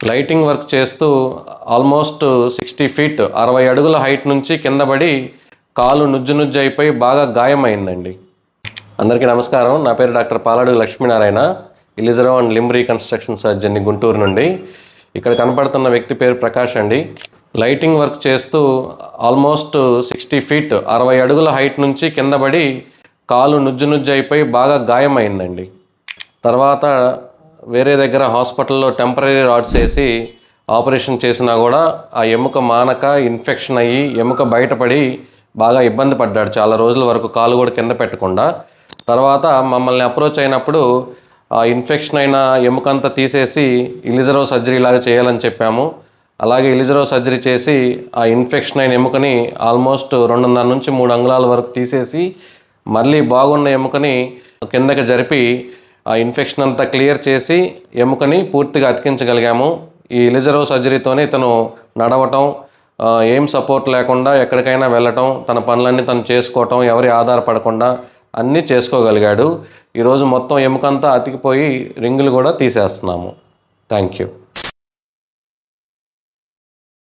Lighting work చేస్తూ almost 60 feet 60 అడుగుల height నుంచి కింద పడి కాలు నుజ్జు అయిపోయి బాగా గాయమైందండి. అందరికీ నమస్కారం. నా పేరు doctor Paladugu Lakshminarayana, Ilizarov and limb reconstruction surgeon Guntur నుండి. ఇక్కడ కనపడుతున్న వ్యక్తి పేరు ప్రకాష్ అండి. లైటింగ్ వర్క్ చేస్తూ ఆల్మోస్ట్ 60 ఫీట్ 60 అడుగుల హైట్ నుంచి కింద పడి కాలు నుజ్జు అయిపోయి బాగా గాయమైందండి. తర్వాత వేరే దగ్గర హాస్పిటల్లో టెంపరీ రాడ్స్ వేసి ఆపరేషన్ చేసినా కూడా ఆ ఎముక మానక ఇన్ఫెక్షన్ అయ్యి ఎముక బయటపడి బాగా ఇబ్బంది పడ్డాడు చాలా రోజుల వరకు, కాలు కూడా కింద పెట్టకుండా. తర్వాత మమ్మల్ని అప్రోచ్ అయినప్పుడు ఆ ఇన్ఫెక్షన్ అయిన ఎముకంతా తీసేసి ఇలిజరో సర్జరీ లాగా చేయాలని చెప్పాము. అలాగే ఇలిజరో సర్జరీ చేసి ఆ ఇన్ఫెక్షన్ అయిన ఎముకని ఆల్మోస్ట్ 2.5 నుంచి 3 అంగుళాల వరకు తీసేసి మళ్ళీ బాగున్న ఎముకని కిందకి జరిపి ఆ ఇన్ఫెక్షన్ అంతా క్లియర్ చేసి ఎముకని పూర్తిగా అతికించగలిగాము. ఈ ఇలిజరో సర్జరీతోనే ఇతను నడవటం, ఏం సపోర్ట్ లేకుండా ఎక్కడికైనా వెళ్ళటం, తన పనులన్నీ తను చేసుకోవటం, ఎవరి ఆధారపడకుండా అన్నీ చేసుకోగలిగాడు. ఈరోజు మొత్తం ఎముకంతా అతికిపోయి రింగులు కూడా తీసేస్తున్నాము. Thank you.